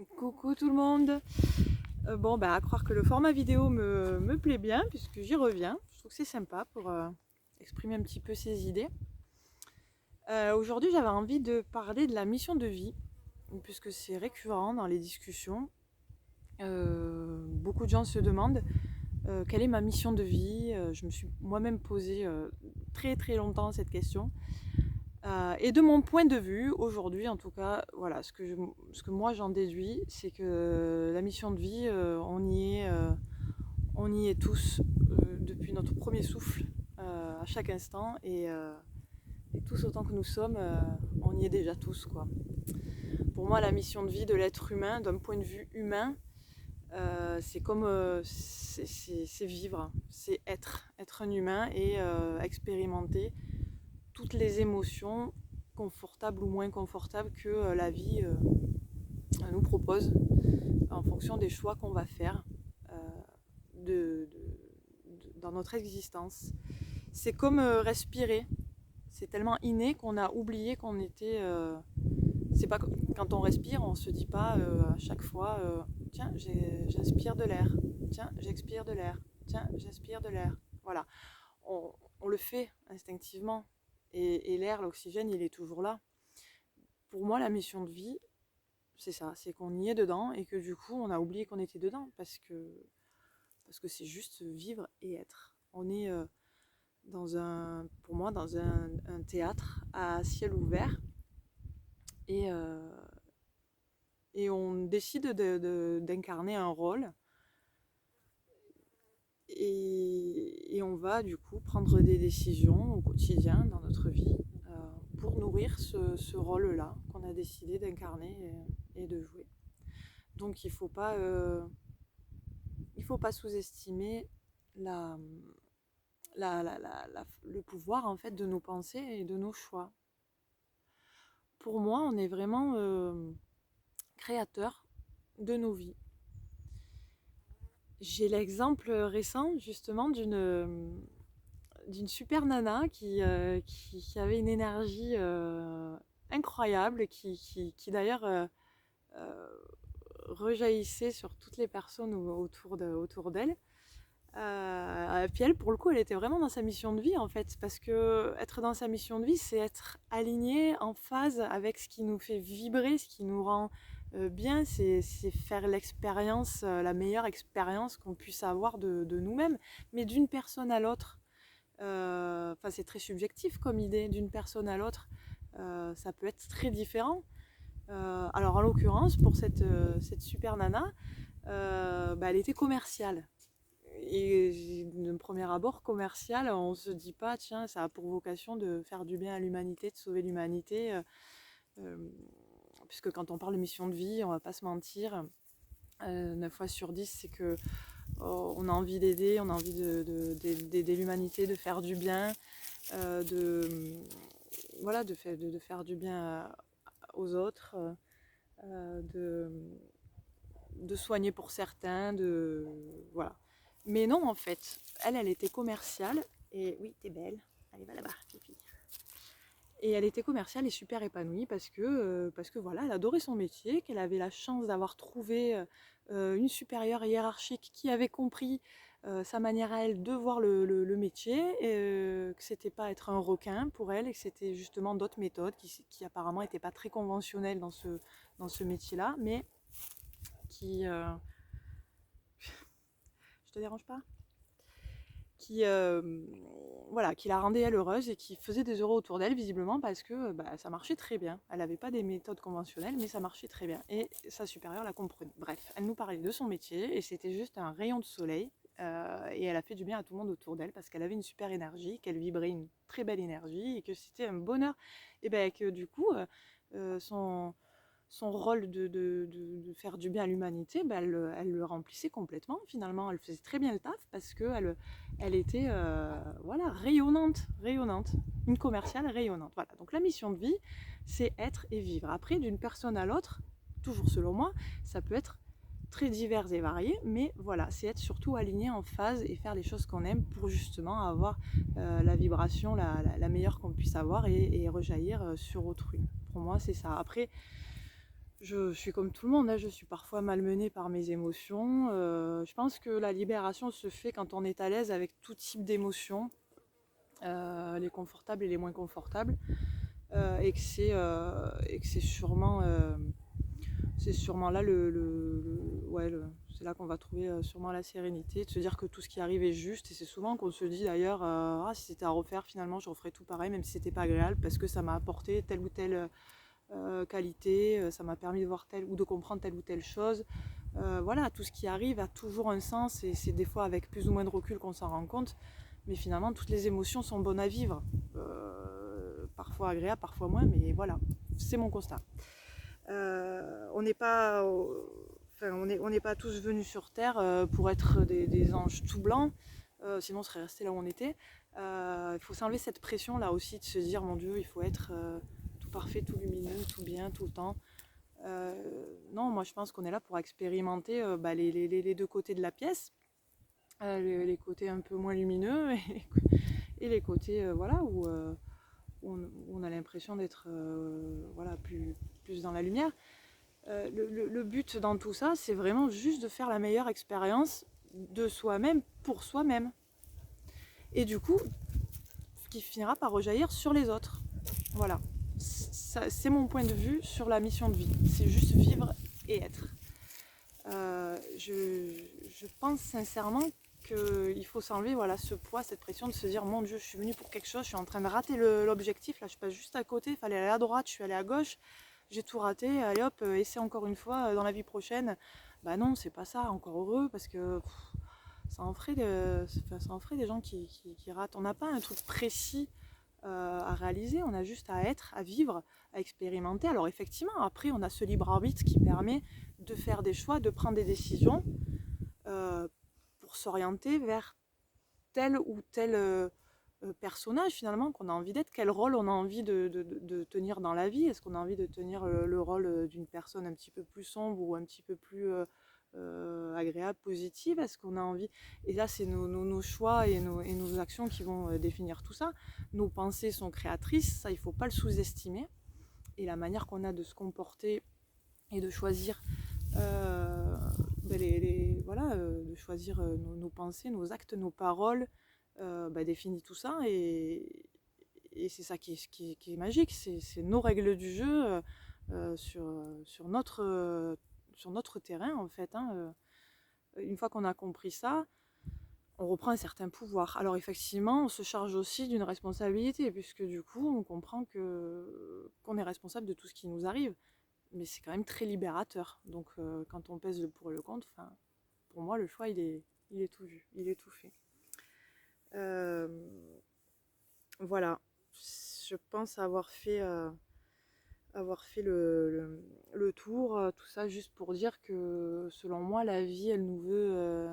Coucou tout le monde. À croire que le format vidéo me plaît bien puisque j'y reviens. Je trouve que c'est sympa pour exprimer un petit peu ses idées. Aujourd'hui, j'avais envie de parler de la mission de vie puisque c'est récurrent dans les discussions. Beaucoup de gens se demandent quelle est ma mission de vie. Je me suis moi-même posé très très longtemps cette question. Et de mon point de vue, aujourd'hui en tout cas, voilà, ce que moi j'en déduis, c'est que la mission de vie, on y est tous depuis notre premier souffle, à chaque instant, et tous autant que nous sommes, on y est déjà tous, quoi. Pour moi, la mission de vie de l'être humain, d'un point de vue humain, c'est comme c'est vivre, c'est être un humain et expérimenter toutes les émotions, confortables ou moins confortables, que la vie nous propose en fonction des choix qu'on va faire dans notre existence. C'est comme respirer. C'est tellement inné qu'on a oublié qu'on était. C'est pas quand on respire, on se dit pas à chaque fois tiens, j'inspire de l'air, tiens, j'expire de l'air, tiens, j'inspire de l'air. Voilà, on le fait instinctivement. Et l'air, l'oxygène, il est toujours là. Pour moi, la mission de vie, c'est ça, c'est qu'on y est dedans et que du coup, on a oublié qu'on était dedans parce que c'est juste vivre et être. On est pour moi, dans un théâtre à ciel ouvert et, euh, et on décide d'incarner un rôle et on va du coup prendre des décisions au quotidien dans notre vie pour nourrir ce rôle-là qu'on a décidé d'incarner et de jouer. Donc il faut pas sous-estimer la, le pouvoir en fait de nos pensées et de nos choix. Pour moi, on est vraiment créateur de nos vies. J'ai l'exemple récent justement d'une super nana qui avait une énergie incroyable, qui d'ailleurs rejaillissait sur toutes les personnes autour d'elle. Puis elle, pour le coup, elle était vraiment dans sa mission de vie en fait, parce que être dans sa mission de vie, c'est être aligné, en phase avec ce qui nous fait vibrer, ce qui nous rend bien, c'est faire l'expérience, la meilleure expérience qu'on puisse avoir de nous-mêmes, mais d'une personne à l'autre. C'est très subjectif comme idée, d'une personne à l'autre, ça peut être très différent. Alors en l'occurrence, pour cette super nana, elle était commerciale. Et d'un premier abord commercial, on ne se dit pas, tiens, ça a pour vocation de faire du bien à l'humanité, de sauver l'humanité. Puisque quand on parle de mission de vie, on ne va pas se mentir, 9 fois sur 10, c'est que on a envie d'aider, on a envie d'aider l'humanité, de faire du bien, de faire du bien aux autres, de soigner pour certains, voilà. Mais non, en fait, elle était commerciale, et oui, t'es belle, allez, va là-bas, pipi. Et elle était commerciale et super épanouie parce que voilà, elle adorait son métier, qu'elle avait la chance d'avoir trouvé une supérieure hiérarchique qui avait compris sa manière à elle de voir le métier, et que c'était pas être un requin pour elle, et que c'était justement d'autres méthodes qui apparemment n'étaient pas très conventionnelles dans ce métier-là, mais qui... je te dérange pas ? Qui, voilà, qui la rendait elle heureuse et qui faisait des euros autour d'elle visiblement parce que ça marchait très bien. Elle n'avait pas des méthodes conventionnelles, mais ça marchait très bien. Et sa supérieure la comprenait. Bref, elle nous parlait de son métier et c'était juste un rayon de soleil. Et elle a fait du bien à tout le monde autour d'elle parce qu'elle avait une super énergie, qu'elle vibrait une très belle énergie et que c'était un bonheur. Et que du coup, son rôle de faire du bien à l'humanité, elle le remplissait complètement finalement. Elle faisait très bien le taf parce qu'elle était rayonnante, une commerciale rayonnante. Voilà. Donc la mission de vie, c'est être et vivre. Après, d'une personne à l'autre, toujours selon moi, ça peut être très divers et varié, mais voilà, c'est être surtout aligné en phase et faire les choses qu'on aime pour justement avoir la vibration la meilleure qu'on puisse avoir et rejaillir sur autrui. Pour moi, c'est ça. Après, Je suis comme tout le monde, hein, je suis parfois malmenée par mes émotions. Je pense que la libération se fait quand on est à l'aise avec tout type d'émotions, les confortables et les moins confortables, et que c'est sûrement là c'est là qu'on va trouver sûrement la sérénité, de se dire que tout ce qui arrive est juste. Et c'est souvent qu'on se dit d'ailleurs, ah, si c'était à refaire, finalement, je referais tout pareil, même si c'était pas agréable, parce que ça m'a apporté telle ou telle qualité, ça m'a permis de voir telle ou de comprendre telle ou telle chose. Voilà, tout ce qui arrive a toujours un sens, et c'est des fois avec plus ou moins de recul qu'on s'en rend compte. Mais finalement, toutes les émotions sont bonnes à vivre. Parfois agréables, parfois moins, mais voilà, c'est mon constat. On n'est pas, enfin, on n'est pas tous venus sur Terre pour être des anges tout blancs, sinon on serait resté là où on était. Il faut s'enlever cette pression là aussi de se dire mon Dieu, il faut être tout parfait, tout lumineux, tout bien, tout le temps. Non, moi je pense qu'on est là pour expérimenter les deux côtés de la pièce, les côtés un peu moins lumineux et les côtés voilà, où on a l'impression d'être voilà, plus dans la lumière. Le but dans tout ça, c'est vraiment juste de faire la meilleure expérience de soi-même pour soi-même. Et du coup, ce qui finira par rejaillir sur les autres. Voilà. C'est mon point de vue sur la mission de vie. C'est juste vivre et être. Je pense sincèrement qu'il faut s'enlever voilà, ce poids, cette pression de se dire mon Dieu, je suis venue pour quelque chose, je suis en train de rater l'objectif, là je passe juste à côté, il fallait aller à droite, je suis allée à gauche, j'ai tout raté, allez hop, essaie encore une fois dans la vie prochaine. Bah non, c'est pas ça, encore heureux, parce que ça en ferait des gens qui ratent. On n'a pas un truc précis à réaliser, on a juste à être, à vivre, à expérimenter. Alors effectivement, après, on a ce libre arbitre qui permet de faire des choix, de prendre des décisions pour s'orienter vers tel ou tel personnage finalement qu'on a envie d'être, quel rôle on a envie de tenir dans la vie. Est-ce qu'on a envie de tenir le rôle d'une personne un petit peu plus sombre ou un petit peu plus agréable, positive? Est-ce qu'on a envie... Et là, c'est nos choix et nos actions qui vont définir tout ça. Nos pensées sont créatrices, ça, il ne faut pas le sous-estimer. Et la manière qu'on a de se comporter et de choisir de choisir nos pensées, nos actes, nos paroles, définit tout ça. Et c'est ça qui est magique, c'est nos règles du jeu sur notre terrain en fait. Hein. Une fois qu'on a compris ça, on reprend un certain pouvoir. Alors effectivement, on se charge aussi d'une responsabilité, puisque du coup, on comprend qu'on est responsable de tout ce qui nous arrive. Mais c'est quand même très libérateur. Donc quand on pèse le pour et le contre, pour moi, le choix, il est tout vu, il est tout fait. Voilà, je pense avoir fait le tour, tout ça juste pour dire que selon moi, la vie, elle nous veut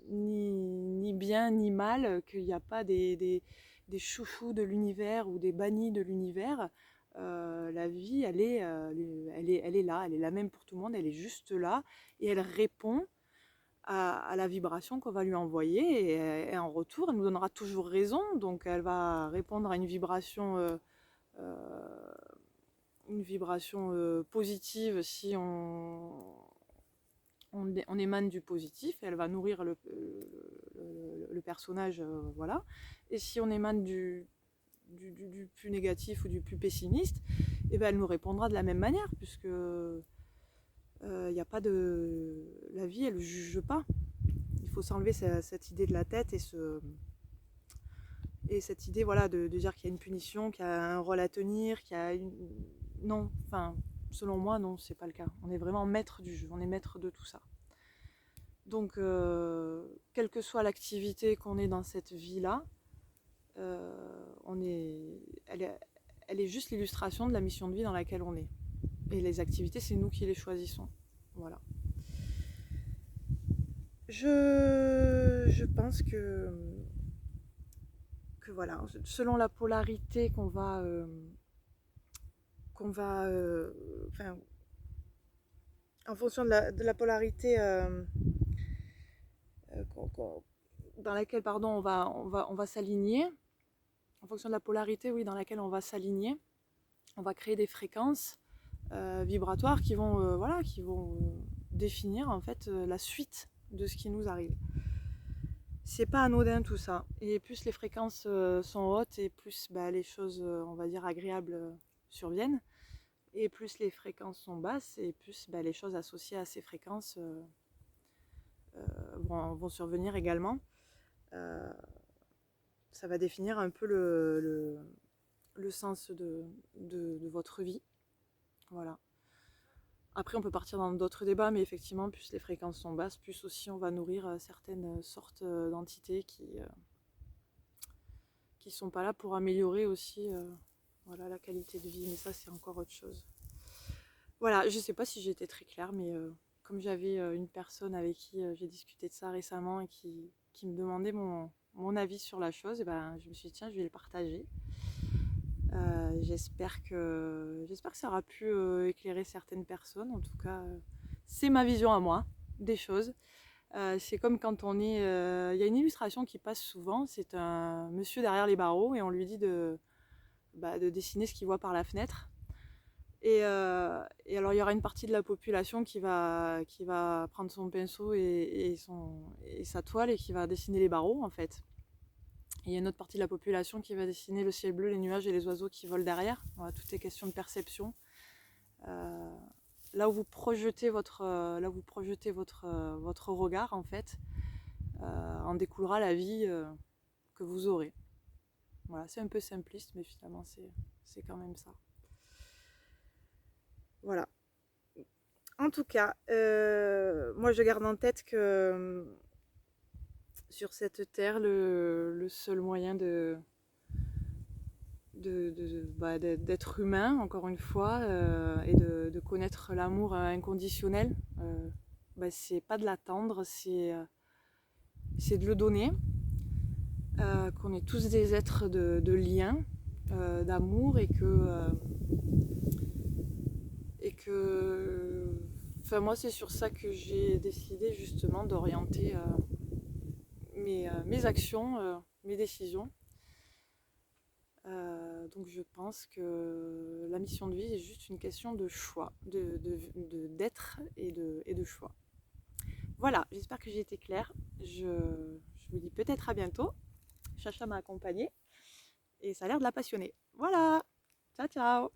ni bien ni mal, qu'il n'y a pas des chouchous de l'univers ou des bannis de l'univers. La vie, elle est là, elle est la même pour tout le monde, elle est juste là et elle répond à la vibration qu'on va lui envoyer et en retour, elle nous donnera toujours raison. Donc elle va répondre à une vibration positive si on émane du positif, et elle va nourrir le personnage, voilà. Et si on émane du plus négatif ou du plus pessimiste, et ben elle nous répondra de la même manière, puisque y a pas de... la vie, elle ne juge pas. Il faut s'enlever cette idée de la tête et cette idée voilà, de dire qu'il y a une punition, qu'il y a un rôle à tenir, qu'il y a une... Non, enfin, selon moi, non, c'est pas le cas. On est vraiment maître du jeu, on est maître de tout ça. Donc, quelle que soit l'activité qu'on ait dans cette vie-là, elle est juste l'illustration de la mission de vie dans laquelle on est. Et les activités, c'est nous qui les choisissons. Voilà. Je pense que voilà, selon la polarité qu'on va en fonction de la polarité dans laquelle on va s'aligner, en fonction de la polarité oui, dans laquelle on va s'aligner, on va créer des fréquences vibratoires qui vont, voilà, qui vont définir en fait la suite de ce qui nous arrive. C'est pas anodin tout ça. Et plus les fréquences sont hautes et plus les choses, on va dire, agréables surviennent. Et plus les fréquences sont basses et plus les choses associées à ces fréquences vont survenir également. Ça va définir un peu le sens de votre vie. Voilà. Après, on peut partir dans d'autres débats, mais effectivement, plus les fréquences sont basses, plus aussi on va nourrir certaines sortes d'entités qui sont pas là pour améliorer aussi voilà, la qualité de vie. Mais ça, c'est encore autre chose. Voilà, je sais pas si j'ai été très claire, mais comme j'avais une personne avec qui j'ai discuté de ça récemment et qui me demandait mon avis sur la chose, et je me suis dit, tiens, je vais le partager. J'espère que ça aura pu éclairer certaines personnes. En tout cas, c'est ma vision à moi des choses. C'est comme quand on est... Il y a une illustration qui passe souvent, c'est un monsieur derrière les barreaux et on lui dit de dessiner ce qu'il voit par la fenêtre. Et alors il y aura une partie de la population qui va prendre son pinceau et sa toile et qui va dessiner les barreaux en fait. Il y a une autre partie de la population qui va dessiner le ciel bleu, les nuages et les oiseaux qui volent derrière. Voilà, tout est question de perception. Là où vous projetez votre regard, en fait, en découlera la vie que vous aurez. Voilà, c'est un peu simpliste, mais finalement, c'est quand même ça. Voilà. En tout cas, moi, je garde en tête que sur cette terre, le seul moyen d'être humain, encore une fois, et de connaître l'amour inconditionnel, c'est pas de l'attendre, c'est de le donner, qu'on est tous des êtres de lien, d'amour, et que enfin, moi c'est sur ça que j'ai décidé justement d'orienter mes actions, mes décisions. Donc je pense que la mission de vie est juste une question de choix, d'être et de choix. Voilà, j'espère que j'ai été claire. Je vous dis peut-être à bientôt. Chacha m'a accompagnée et ça a l'air de la passionner. Voilà, ciao ciao.